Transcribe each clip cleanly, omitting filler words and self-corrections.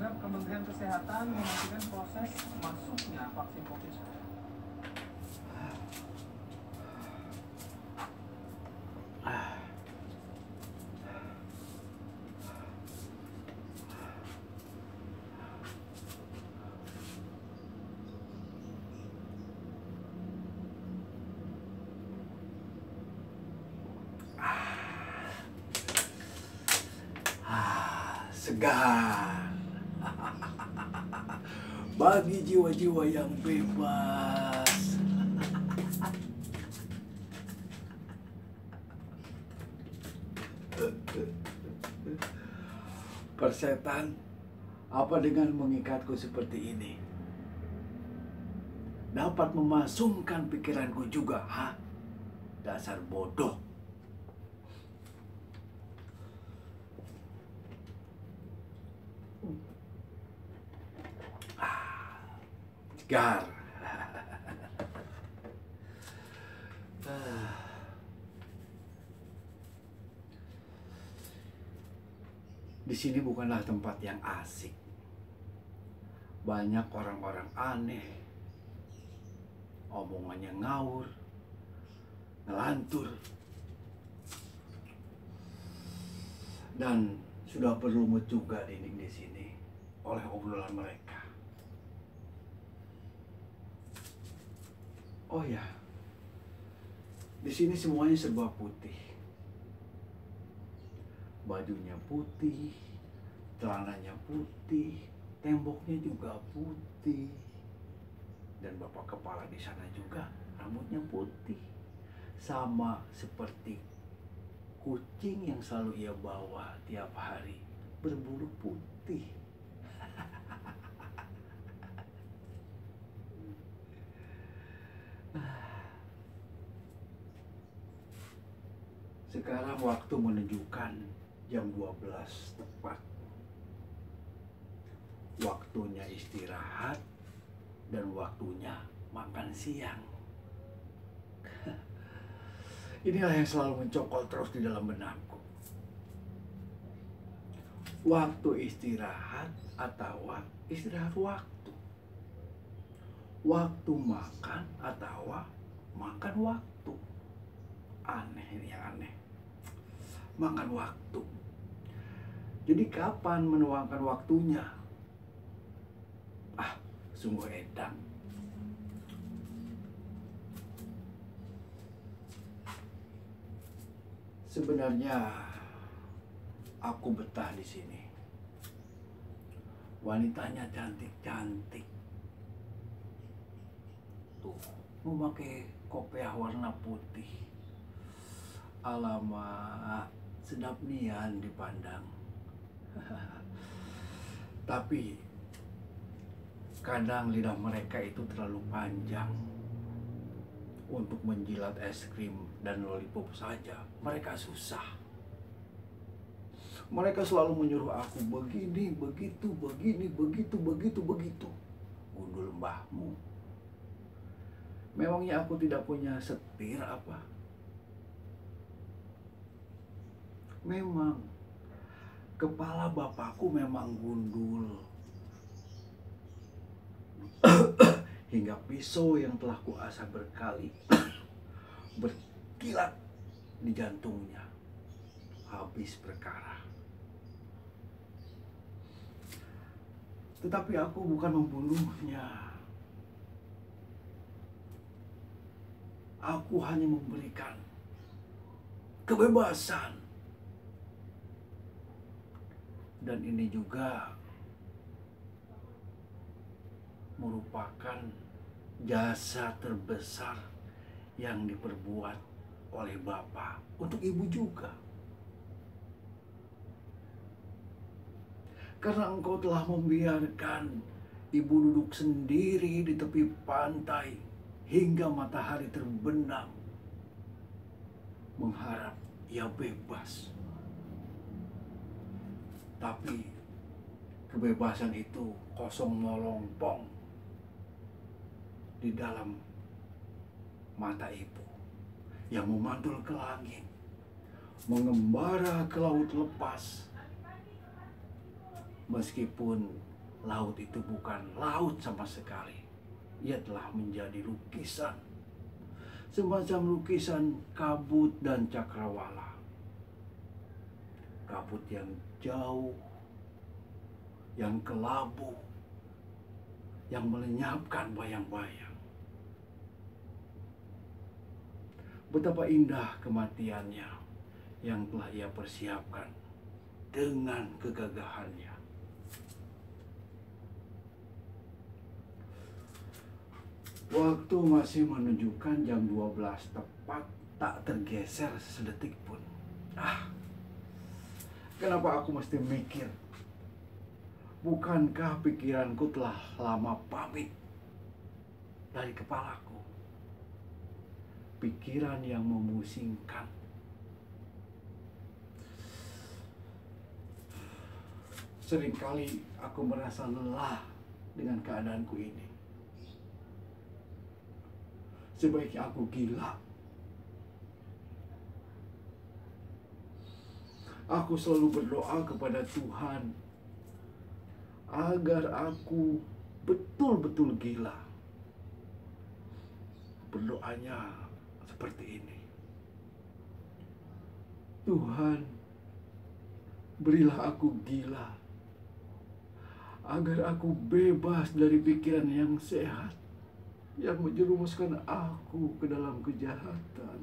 berharap Kementerian Kesehatan memastikan proses masuknya vaksin COVID-19. Segar bagi jiwa-jiwa yang bebas. Persetan, apa dengan mengikatku seperti ini? Dapat memasungkan pikiranku juga, ha? Dasar bodoh. Segar. Di sini bukanlah tempat yang asik. Banyak orang-orang aneh, omongannya ngawur, ngelantur, dan sudah berlumut juga dinding di sini oleh obrolan mereka. Oh ya, di sini semuanya serba putih. Bajunya putih, celananya putih, temboknya juga putih. Dan bapak kepala di sana juga rambutnya putih. Sama seperti kucing yang selalu ia bawa tiap hari, berbulu putih. Sekarang waktu menunjukkan jam 12 tepat. Waktunya istirahat dan waktunya makan siang. Inilah yang selalu mencokol terus di dalam benakku. Waktu istirahat atau istirahat waktu. Waktu makan atau makan waktu. Aneh, ini yang aneh. Makan waktu. Jadi kapan menuangkan waktunya? Sungguh edan. Sebenarnya aku betah di sini. Wanitanya cantik-cantik. Tuh, memakai kopiah warna putih. Alamak, sedap nian dipandang. Tapi kadang lidah mereka itu terlalu panjang untuk menjilat es krim dan lollipop saja. Mereka susah. Mereka selalu menyuruh aku begini, begitu, begini, begitu, begitu, begitu. Gundul mbahmu. Memangnya aku tidak punya setir apa? Memang kepala bapakku memang gundul. Hingga pisau yang telah kuasah berkali berkilat di jantungnya, habis berkarah. Tetapi aku bukan membunuhnya. Aku hanya memberikan kebebasan. Dan ini juga merupakan jasa terbesar yang diperbuat oleh Bapak untuk Ibu juga. Karena engkau telah membiarkan Ibu duduk sendiri di tepi pantai hingga matahari terbenam, mengharap ia bebas. Tapi kebebasan itu kosong melompong di dalam mata Ibu yang memantul ke langit, mengembara ke laut lepas. Meskipun laut itu bukan laut sama sekali. Ia telah menjadi lukisan, semacam lukisan kabut dan cakrawala. Kabut yang jauh, yang kelabu, yang melenyapkan bayang-bayang. Betapa indah kematiannya yang telah ia persiapkan dengan kegagahannya. Waktu masih menunjukkan jam 12 tepat, tak tergeser sedetik pun. Kenapa aku mesti mikir? Bukankah pikiranku telah lama pamit dari kepalaku? Pikiran yang memusingkan. Seringkali aku merasa lelah dengan keadaanku ini. Sebaiknya aku gila. Aku selalu berdoa kepada Tuhan agar aku betul-betul gila. Berdoanya seperti ini. Tuhan, berilah aku gila, agar aku bebas dari pikiran yang sehat, yang menjerumuskan aku ke dalam kejahatan.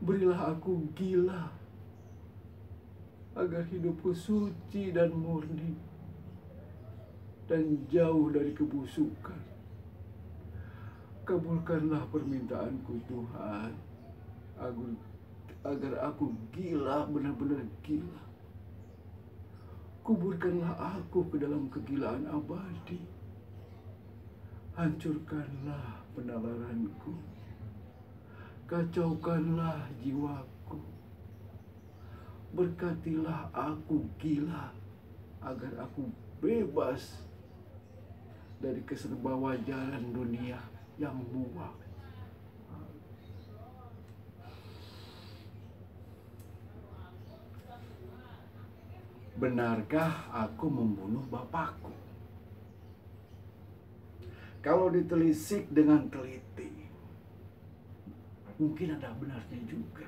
Berilah aku gila, agar hidupku suci dan murni, dan jauh dari kebusukan. Kabulkanlah permintaanku Tuhan, agar aku gila, benar-benar gila. Kuburkanlah aku ke dalam kegilaan abadi. Hancurkanlah penalaranku. Kacaukanlah jiwaku. Berkatilah aku gila, agar aku bebas dari keserbawajaran dunia yang muak. Benarkah aku membunuh bapakku? Kalau ditelisik dengan teliti, mungkin ada benarnya juga.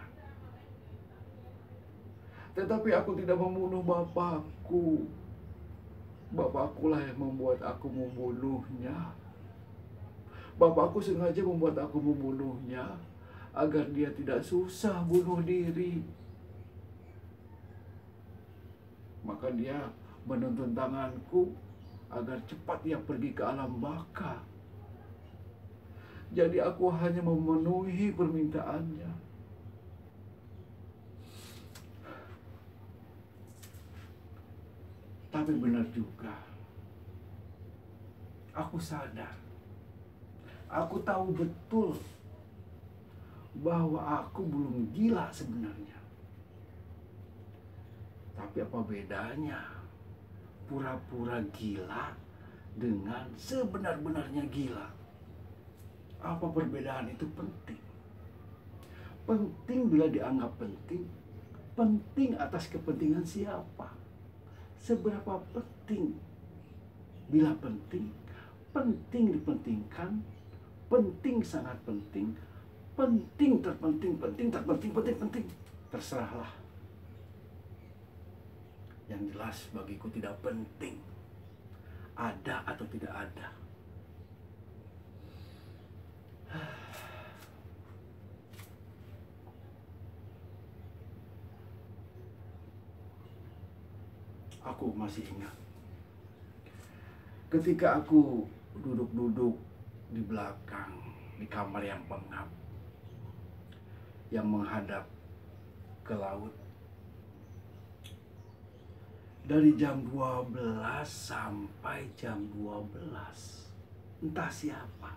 Tetapi aku tidak membunuh bapakku. Bapakku lah yang membuat aku membunuhnya. Bapakku sengaja membuat aku membunuhnya agar dia tidak susah bunuh diri. Maka dia menuntun tanganku agar cepat ia pergi ke alam baka. Jadi aku hanya memenuhi permintaannya. Tapi benar juga, aku sadar, aku tahu betul bahwa aku belum gila sebenarnya. Tapi apa bedanya pura-pura gila dengan sebenar-benarnya gila? Apa perbedaan itu penting? Penting bila dianggap penting. Penting atas kepentingan siapa? Seberapa penting? Bila penting, penting dipentingkan, penting sangat penting, penting terpenting, penting terpenting, penting. Terserahlah. Yang jelas bagiku tidak penting ada atau tidak ada. Aku masih ingat ketika aku duduk-duduk di belakang, di kamar yang pengap, yang menghadap ke laut. Dari jam 12 sampai jam 12, entah siapa.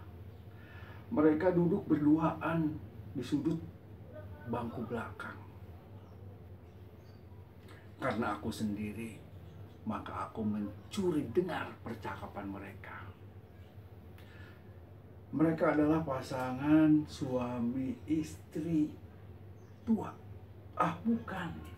Mereka duduk berduaan di sudut bangku belakang. Karena aku sendiri, maka aku mencuri dengar percakapan mereka. Mereka adalah pasangan suami istri tua. Bukan.